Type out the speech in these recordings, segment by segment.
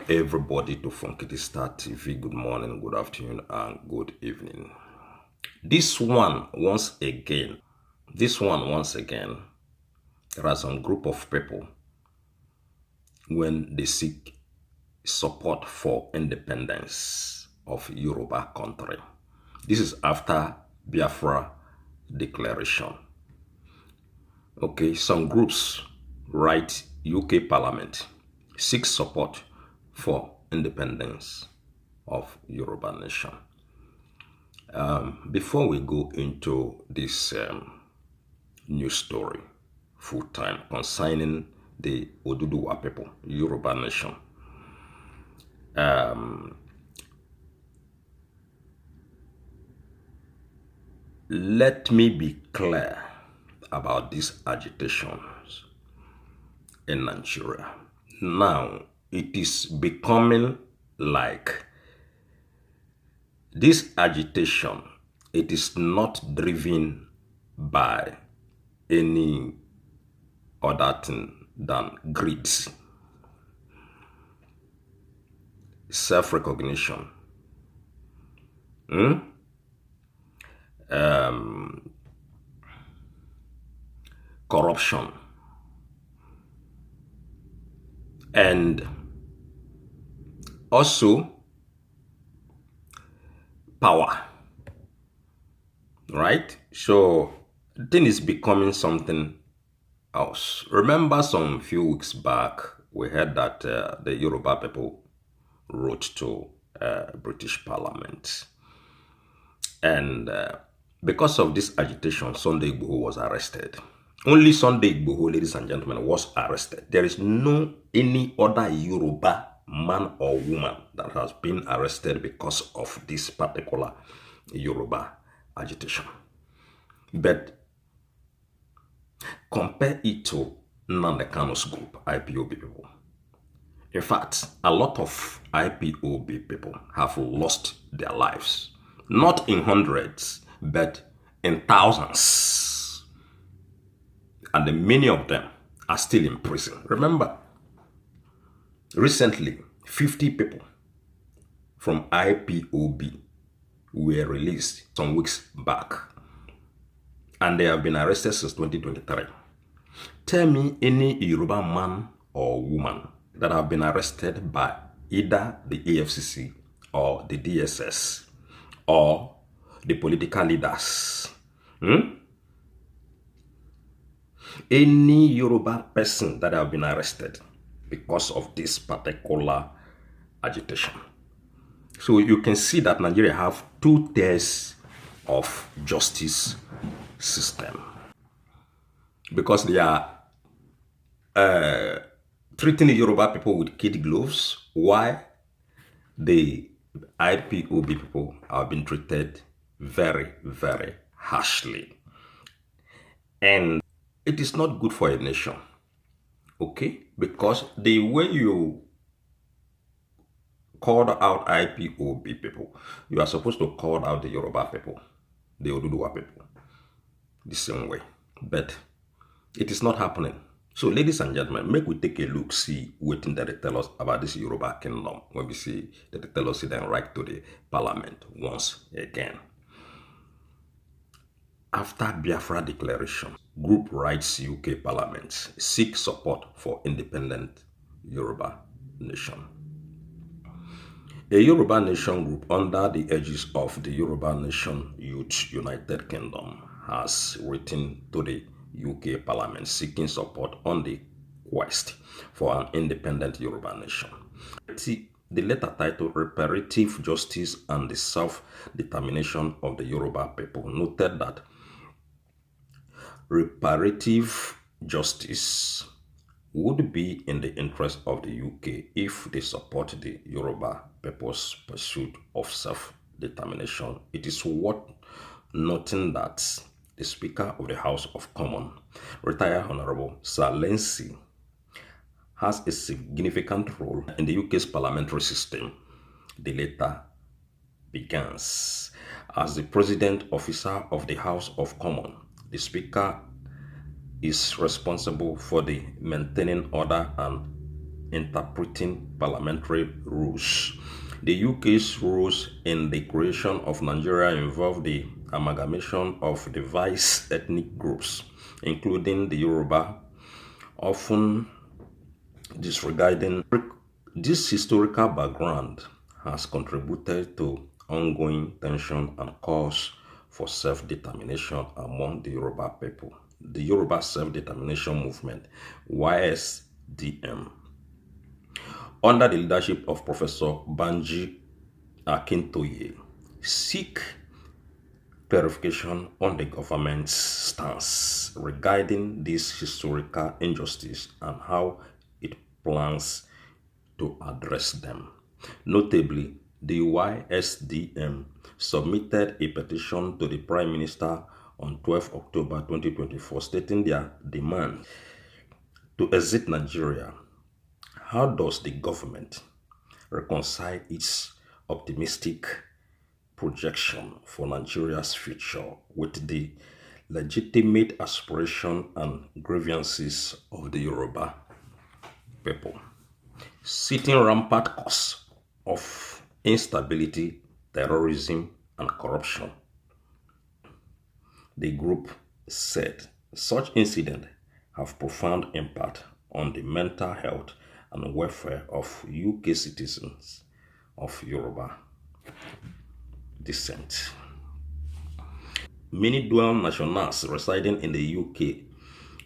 everybody to Funkity Star TV. Good morning, good afternoon, and good evening. This one, once again, there are some group of people when they seek support for independence of Yoruba country. This is after Biafra declaration. Okay, some groups write UK Parliament seek support for independence of Yoruba nation. Before we go into this news story full time concerning the Oduduwa people, Yoruba nation, let me be clear about these agitations in Nigeria. Now, it is becoming like this agitation, it is not driven by any other thing than greed, self-recognition, corruption, and also power, right? So the thing is becoming something else. Remember some few weeks back, we heard that the Yoruba people wrote to British Parliament. And because of this agitation, Sunday Igboho was arrested. Only Sunday Igboho, ladies and gentlemen, was arrested. There is no any other Yoruba man or woman that has been arrested because of this particular Yoruba agitation. But compare it to Nnamdi Kanu's group, IPOB people. In fact, a lot of IPOB people have lost their lives. Not in hundreds, but in thousands. And many of them are still in prison. Remember, recently, 50 people from IPOB were released some weeks back. And they have been arrested since 2023. Tell me any Yoruba man or woman that have been arrested by either the AFCC or the DSS or the political leaders. Any Yoruba person that have been arrested because of this particular agitation. So you can see that Nigeria have two tiers of justice system, because they are treating the Yoruba people with kid gloves, while the IPOB people have been treated very, very harshly. And it is not good for a nation, okay? Because the way you called out IPOB people, you are supposed to call out the Yoruba people, the Oduduwa people, the same way. But it is not happening. So, ladies and gentlemen, make we take a look, see what that they tell us about this Yoruba kingdom. When we see that they tell us, then write to the parliament once again. After Biafra declaration, group writes UK Parliament seek support for independent Yoruba nation. A Yoruba nation group under the aegis of the Yoruba Nation Youth United Kingdom has written to the UK Parliament seeking support on the quest for an independent Yoruba nation. The letter titled Reparative Justice and the Self-Determination of the Yoruba People noted that reparative justice would be in the interest of the UK if they support the Yoruba people's pursuit of self-determination. It is worth noting that the Speaker of the House of Commons, retired Honorable Sir Lency, has a significant role in the UK's parliamentary system. The letter begins, as the President Officer of the House of Commons, the Speaker is responsible for the maintaining order and interpreting parliamentary rules. The UK's rules in the creation of Nigeria involve the amalgamation of diverse ethnic groups, including the Yoruba, often disregarding this historical background has contributed to ongoing tension and calls for self-determination among the Yoruba people. The Yoruba Self-Determination Movement, YSDM, under the leadership of Professor Banji Akintoye, seek clarification on the government's stance regarding this historical injustice and how it plans to address them. Notably, the YSDM submitted a petition to the Prime Minister on 12 October 2024 stating their demand to exit Nigeria. How does the government reconcile its optimistic projection for Nigeria's future with the legitimate aspiration and grievances of the Yoruba people? Citing rampant causes of instability, terrorism, and corruption, the group said such incidents have profound impact on the mental health and welfare of UK citizens of Yoruba descent. Many dual nationals residing in the UK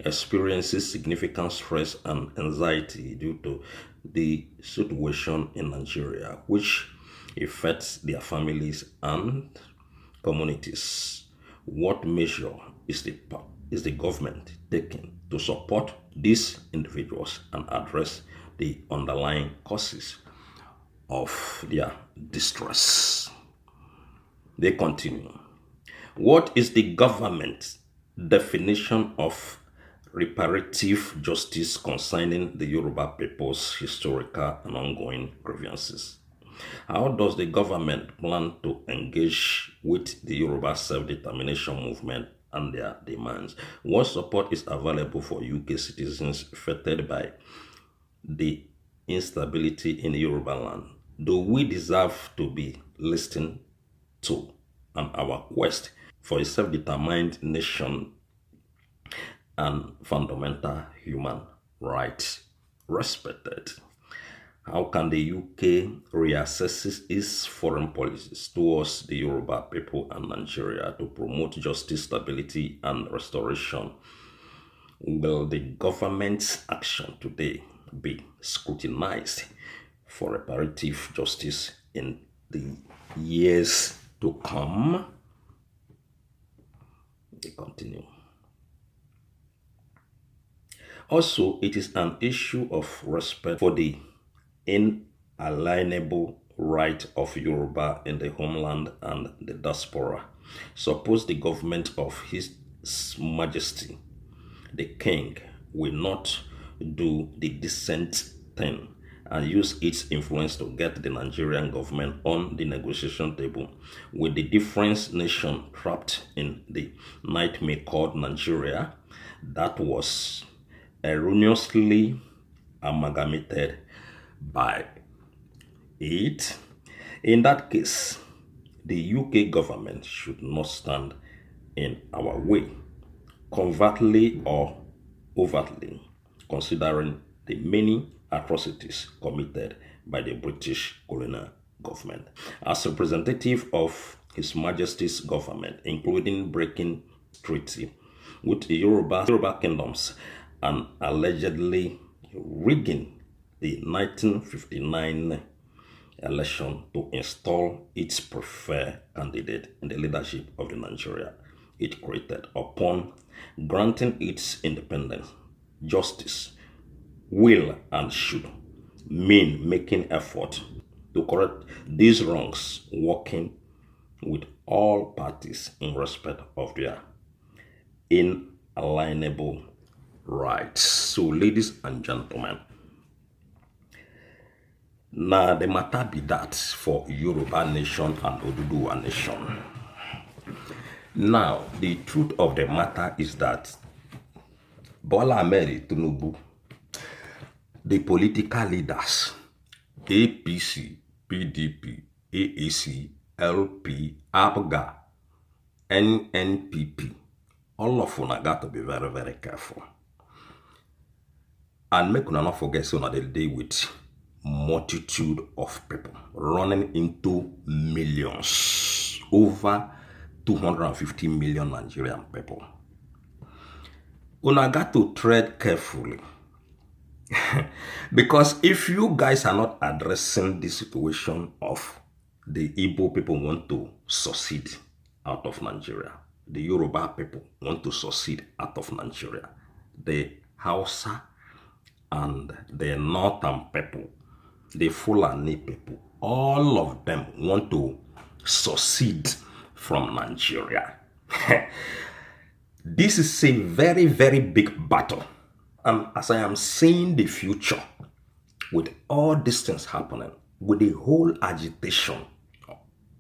experiences significant stress and anxiety due to the situation in Nigeria, which affects their families and communities. What measure is the government taking to support these individuals and address the underlying causes of their distress? They continue. What is the government's definition of reparative justice concerning the Yoruba people's historical and ongoing grievances? How does the government plan to engage with the Yoruba self-determination movement and their demands? What support is available for UK citizens affected by the instability in Yoruba land? Do we deserve to be listened to, and our quest for a self-determined nation and fundamental human rights respected? How can the UK reassess its foreign policies towards the Yoruba people and Nigeria to promote justice, stability, and restoration? Will the government's action today be scrutinized for reparative justice in the years to come? They continue. Also, it is an issue of respect for the inalienable right of Yoruba in the homeland and the diaspora. Suppose the government of His Majesty the King will not do the decent thing and use its influence to get the Nigerian government on the negotiation table with the different nation trapped in the nightmare called Nigeria that was erroneously amalgamated by it. In that case, the UK government should not stand in our way, covertly or overtly, considering the many atrocities committed by the British colonial government. As representative of His Majesty's government, including breaking treaty with the Yoruba kingdoms and allegedly rigging the 1959 election to install its preferred candidate in the leadership of the Nigeria it created. Upon granting its independence, justice will and should mean making effort to correct these wrongs, working with all parties in respect of their inalienable rights. So, ladies and gentlemen, now the matter be that for Yoruba nation and Oduduwa nation. Now, the truth of the matter is that Bola Ahmed Tinubu the political leaders, APC, PDP, AAC, LP, ABGA, NNPP, all of una got to be very, very careful. And make una not forget, so now they deal with multitude of people running into millions, over 250 million Nigerian people. Una got to tread carefully. Because if you guys are not addressing the situation of the Igbo people want to succeed out of Nigeria, the Yoruba people want to succeed out of Nigeria, the Hausa and the Northern people, the Fulani people, all of them want to succeed from Nigeria. This is a very, very big battle. And as I am seeing the future, with all these things happening, with the whole agitation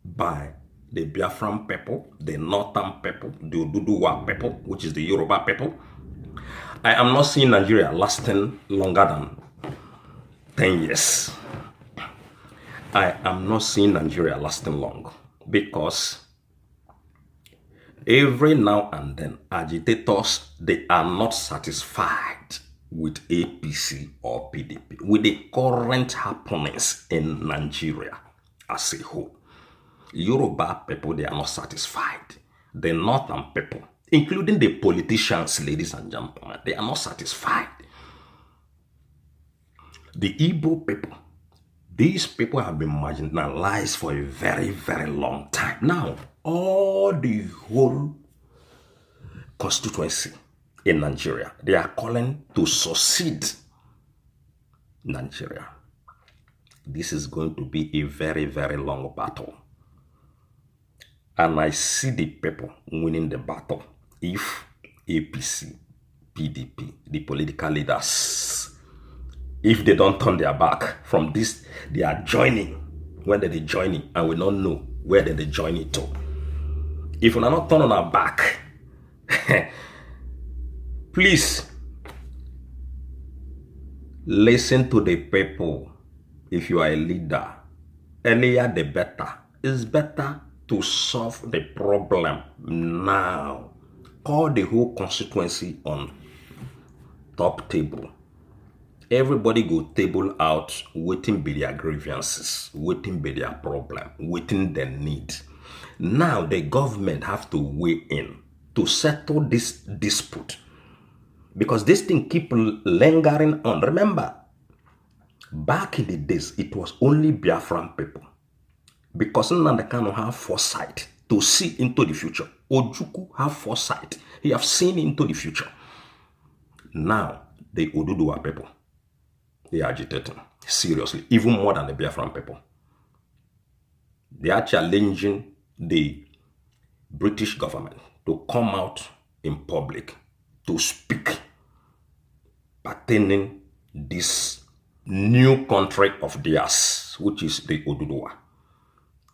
by the Biafran people, the Northern people, the Oduduwa people, which is the Yoruba people, I am not seeing Nigeria lasting longer than 10 years. I am not seeing Nigeria lasting long, because every now and then agitators, they are not satisfied with APC or PDP, with the current happenings in Nigeria as a whole. Yoruba people, they are not satisfied. The Northern people, including the politicians, ladies and gentlemen, they are not satisfied. The Igbo people, these people have been marginalized for a very, very long time. Now, all the whole constituency in Nigeria, they are calling to succeed Nigeria. This is going to be a very, very long battle. And I see the people winning the battle if APC, PDP, the political leaders, if they don't turn their back from this, they are joining. When they joining, and we don't know where they join it to. If we are not turning our back, please listen to the people. If you are a leader, earlier the better. It's better to solve the problem now. Call the whole constituency on top table. Everybody go table out, waiting be their grievances, waiting be their problem, waiting their need. Now the government have to weigh in to settle this dispute, because this thing keep lingering on. Remember, back in the days, it was only Biafran people, because Nnamdi Kanu have foresight to see into the future. Ojukwu have foresight. He have seen into the future. Now, the Oduduwa people, they are agitating seriously, even more than the Biafran people. They are challenging the British government to come out in public to speak pertaining this new country of theirs, which is the Oduduwa.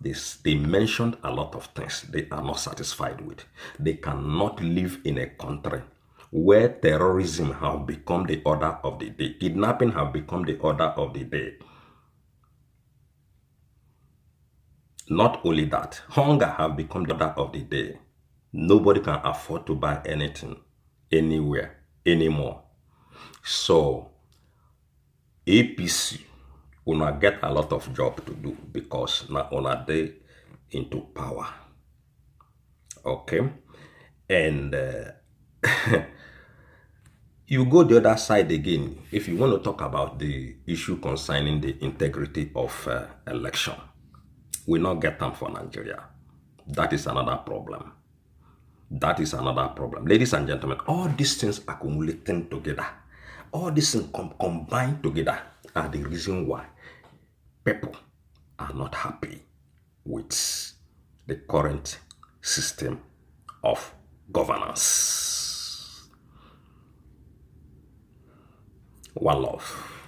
They mentioned a lot of things they are not satisfied with. They cannot live in a country where terrorism have become the order of the day. Kidnapping have become the order of the day. Not only that, hunger have become the order of the day. Nobody can afford to buy anything, anywhere, anymore. So, APC will get a lot of job to do, because now una they into power. Okay? And you go the other side again, if you want to talk about the issue concerning the integrity of election. We not get them for Nigeria. That is another problem. That is another problem. Ladies and gentlemen, all these things accumulating together, all these things combined together are the reason why people are not happy with the current system of governance. One love.